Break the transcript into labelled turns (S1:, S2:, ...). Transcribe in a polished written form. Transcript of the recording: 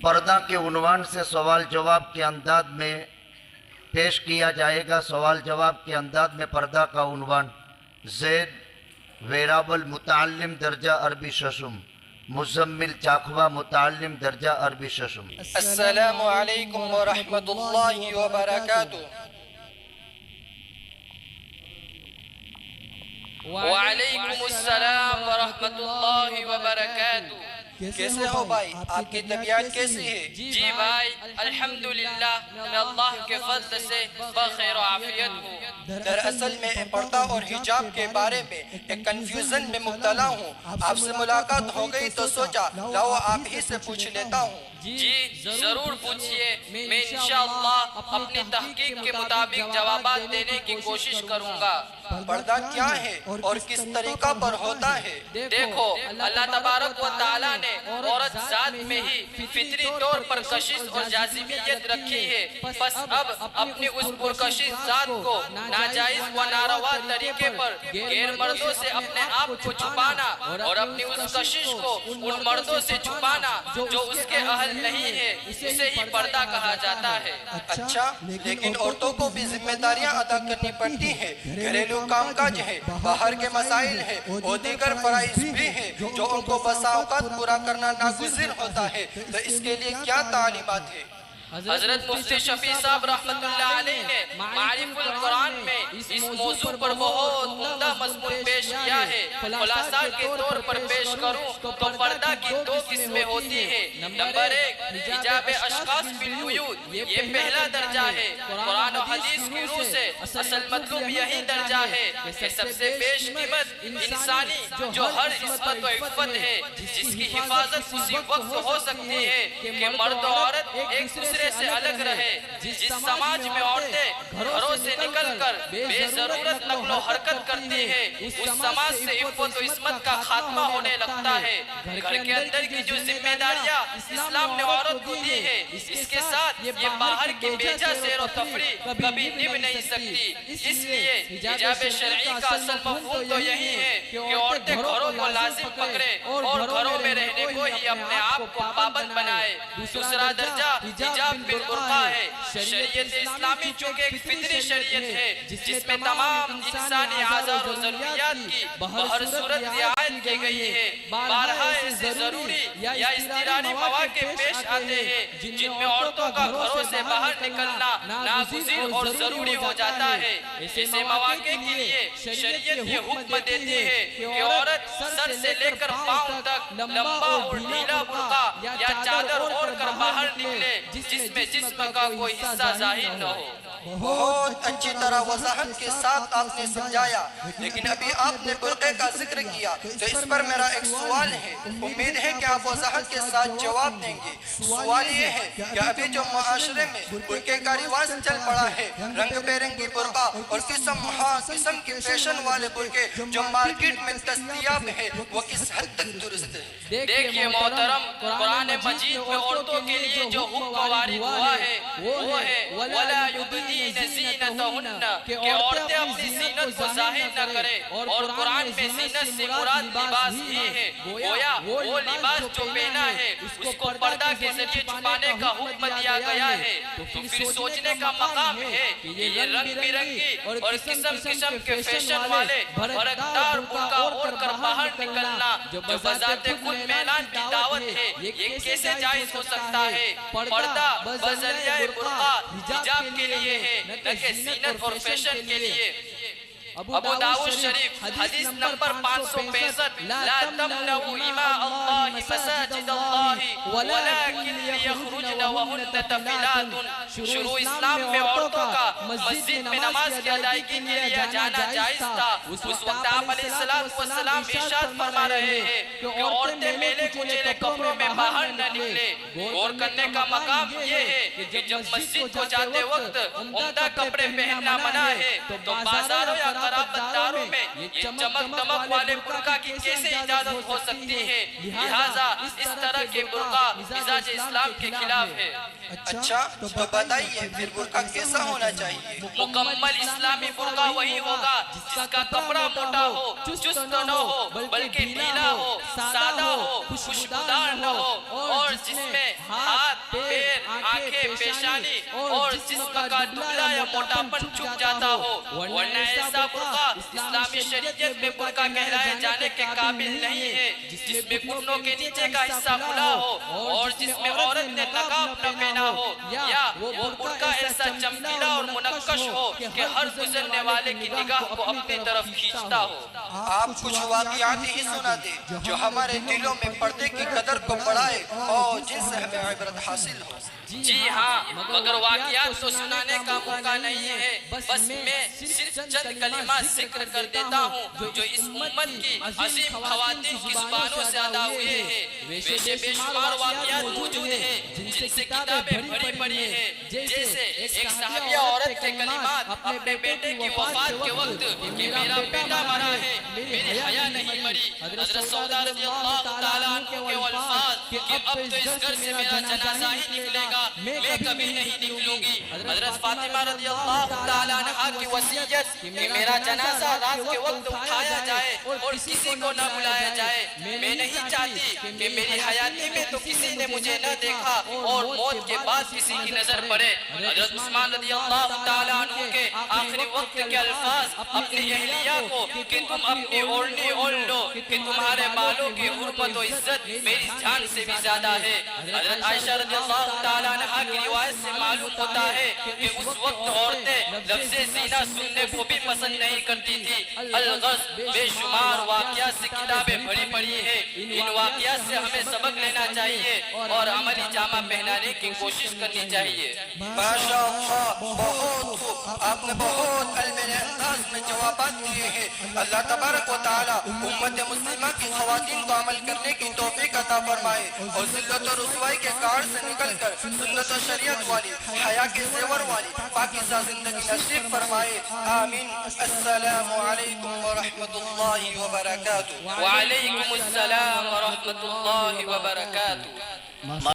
S1: पर्दा के उन्वान से सवाल जवाब के अंदाज में पेश किया जाएगा। सवाल जवाब के अंदाज में पर्दा का उन्वान ज़ैद वेराबल मुताल्लिम दर्जा अरबी शशुम मुज़म्मिल चाखवा मुताल्लिम दर्जा अरबी शशुम।
S2: अस्सलामु अलैकुम व रहमतुल्लाहि व बरकातुहू। व अलैकुमुस्सलाम व रहमतुल्लाहि व बरकातुहू। कैसे हो भाई, आपकी तबीयत कैसी है? जी भाई अल्हम्दुलिल्लाह, मैं अल्लाह के फज़ल से बखैर आफियत हूँ। दरअसल मैं पर्दा और हिजाब के बारे में एक कंफ्यूजन में मुब्तला हूँ। आपसे मुलाकात हो गई तो सोचा लाओ आप ही से पूछ लेता हूँ। जी जरूर पूछिए, मैं इंशाअल्लाह अपनी तहकीक के मुताबिक जवाबात देने की कोशिश करूँगा। पर्दा क्या है और किस तरीका पर होता है? देखो, अल्लाह तबारक व तआला ने औरत जात में ही फितरी तौर पर कशिश और जाज़िमियत रखी है। बस अब अपनी उस पुरकशिश जात को नाजायज व नारवा तरीके पर गैर मर्दों से अपने आप को छुपाना और अपनी उस कशिश को उन मर्दों से छुपाना जो उसके अहल नहीं है, उसे ही पर्दा कहा जाता है। अच्छा, लेकिन औरतों को भी जिम्मेदारियां अदा करनी पड़ती है। घरेलू कामकाज है, बाहर के मसाइल है और दीगर फराइज भी है जो उनको बसा औकात पूरा करना नागुज़िर होता है। तो इसके लिए क्या तालीमात है? हजरत मुफ्ती शफी साहब रहमतुल्लाह अलैह ने मारिफुल कुरान में इस मौजू पर बहुत उम्दा मज़मून पेश किया है। खुलासा के तौर पर पेश करूं तो पर्दा की दो किस्में होती है। नंबर एक, हिजाब अशखास बिल वुजूद, ये पहला दर्जा है। कुरान और हदीस की रूह से असल मतलब यही दर्जा है कि सबसे बेशकीमत इंसानी जो हर इस्मत व इफ़्फ़त है, जिसकी हिफाजत उसी वक्त हो सकती है कि मर्द और औरत एक दूसरे से अलग रहे। जिस समाज में औरतें घरों से निकलकर बेजरूरत नकलो हरकत करती है, उस समाज से इफ़्फ़त व इस्मत का खात्मा होने लगता है। घर के अंदर की जो जिम्मेदारियां इस्लाम ने औरत को दी है, इसके साथ ये बाहर की बेजा सैर व तफरीह कभी निभ नहीं सकती। इसलिए हिजाब शरई का असल मफ़हूम तो यही है कि औरतें घरों को लाजिम पकड़े और घरों में रहने को ही अपने आप को पाबंद बनाए। दूसरा दर्जा हिजाब बिल बुर्का है। शरीयत इस्लामी चूँकि एक फितरी शरीयत है जिसमें तमाम इंसानी आज़ार और ज़रूरियात की बहर सूरत रियायत की गई है। बारहा ऐसे ज़रूरी या इज़्तिरारी मवाक़े पेश आते हैं जिनमें औरतों का घरों से बाहर निकलना नागुज़ीर और ज़रूरी हो जाता है। ऐसे मवाक़े के लिए शरीयत ये हुक्म देती है कि औरत सर से लेकर पाँव तक लंबा और ढीला बुर्का या चादर ओढ़कर बाहर निकले जिसमें जिस्म का कोई हिस्सा ज़ाहिर न हो। बहुत अच्छी तरह वज़ाहत के साथ आपने समझाया, लेकिन अभी आपने बुर्क़े का जिक्र किया तो इस पर मेरा एक सवाल है। उम्मीद है कि आप वज़ाहत के साथ जवाब देंगे। सवाल ये है कि अभी जो माशरे में बुर्क़े का रिवाज चल पड़ा है, रंग बिरंगी बुर्क़ा और किस्म के फैशन वाले बुर्क़े जो मार्केट में दस्तयाब है, वो किस हद तक दुरुस्त है? देखिए मोहतरम, कुरान मजीद में औरतों के लिए जो हुक्म वारिद हुआ है वो है वला युबदीन ज़ीनतहुन्ना, कि औरतें अपनी ज़ीनत को ज़ाहिर न करें। और कुरान में ज़ीनत से मुराद लिबास ही है। गोया वो लिबास जो पहना है उसको पर्दा के जरिए छुपाने का हुक्म दिया गया है। तो फिर सोचने का मकाम है कि ये रंग बिरंगी और किस्म के फैशन वाले भड़कदार बुर्का ओढ़कर बाहर निकलना जो बज़ाते खुद मेलान की दावत है, ये कैसे जायज़ हो सकता है? पर्दा बज़रिया बुर्का हिजाब के लिए है, न कि ज़ीनत और फैशन के लिए। अबू दाऊद शरीफ हदीस नंबर 565, ला तमनऊ इमा अल्लाहि मसाजिद अल्लाहि वलाकिन यखरुजन वहुन्न तफिलातुन। शुरू इस्लाम में औरतों का मस्जिद में नमाज की अदायगी के लिए जाना जायज था। उस वक्त आप अलैहिस्सलाम इरशाद फरमा रहे हैं कि औरतें मेले कुचेले कपड़ों में बाहर न निकले। गौर करने का मकाम ये है कि जब मस्जिद को जाते वक्त उम्दा कपड़े पहनना मना है तो बाजारों या करामतदारों में ये चमक दमक वाले बुर्का की कैसे इजाजत हो सकती है? लिहाजा इस तरह के बुर्का मिजाज इस्लाम के खिलाफ है।
S3: अच्छा, तो बताइए फिर बुर्का कैसा होना चाहिए?
S2: मुकम्मल इस्लामी बुर्का वही होगा जिसका कपड़ा मोटा हो, चुस्त न हो, बल्कि ढीला हो, सादा हो, खुशबूदार न हो, और जिसमें हाथ, पैर, आंखें, पेशानी और जिस्म का दुबला या मोटापन छुप जाता हो। वरना ऐसा बुर्का इस्लामी शरीयत में बुर्का कहलाए जाने के काबिल नहीं है, जिसमें घुटनों के नीचे का हिस्सा खुला हो और जिसमें औरत ने नकाब न पहना हो, या वो बुर्का ऐसा चमकीला और मुनक्कश हो कि हर गुजरने वाले की निगाह को अपनी तरफ खींचता हो।
S3: आप कुछ वाक़ियात ही सुना दे जो हमारे दिलों में पर्दे की कदर को बढ़ाए और जिनसे हमें इबरत हासिल हो।
S2: जी हाँ, मगर वाक़ियात तो सुनाने का मौका नहीं है। बस मैं सिर्फ चंद कलिमा जिक्र कर देता हूँ जो इस उम्मत की अजीम ख़वातीन की ज़ुबानों से अदा हुए हैं। वैसे बेशुमार वाक़ियात मौजूद हैं जिनसे किताबें भरी पड़ी हैं। जैसे एक सहाबिया औरत के कलिमात अपने बेटे की वफ़ात के वक्त कि मेरा बेटा मरा है, मेरी हया नहीं मरी। हज़रत सौदा रज़ियल्लाहु तआला अन्हु के अल्फाज कि अब तो इस घर से मेरा जनाजा ही निकलेगा, मैं कभी नहीं निकलूंगी। हज़रत फातिमा रज़ियल्लाहु तआला अन्हा की वसीयत कि मेरा जनाजा रात के वक्त उठाया जाए और किसी को न बुलाया जाए। मैं नहीं चाहती कि मेरी हयाती में तो किसी ने मुझे न देखा और मौत के बाद किसी की नजर पड़े। हज़रत उस्मान रज़ियल्लाहु तआला अन्हु के आखिरी वक्त के अल्फाज अपनी अहलिया को कि तुम अपनी ओढ़नी ओढ़ लो कि तुम्हारे बालों की हुर्मत और इज्जत मेरी जान से भी ज्यादा है। हज़रत आयशा रज़ियल्लाहु तआला अन्हा की रिवायत से मालूम होता है कि उस वक्त औरतें लफ्ज़े ज़ीना सुनने को भी पसंद नहीं करती थी। अलगज़ बेशुमार वाक़ियात से किताबें भरी पड़ी है। इन वाक़ियात से हमें सबक लेना चाहिए और अमली जामा पहनाने की कोशिश करनी चाहिए।
S3: माशाअल्लाह, बहुत खूब, आपने बहुत अलमेने अंदाज में जवाबात दिए हैं। अल्लाह तबारक व तआला उम्मत मुस्लिमा की ख़वातीन को अमल करने की तौफीक अता फरमाए और ज़िल्लत और रुसवाई के कार से निकलकर सुन्नत और शरीयत वाली, हया के ज़ेवर वाली पाकीज़ा ज़िंदगी नसीब फरमाए। आमीन। अस्सलामु अलैकुम व रहमतुल्लाहि व बरकातुहू।
S2: व अलैकुमुस्सलाम व रहमतुल्लाहि व बरकातुहू।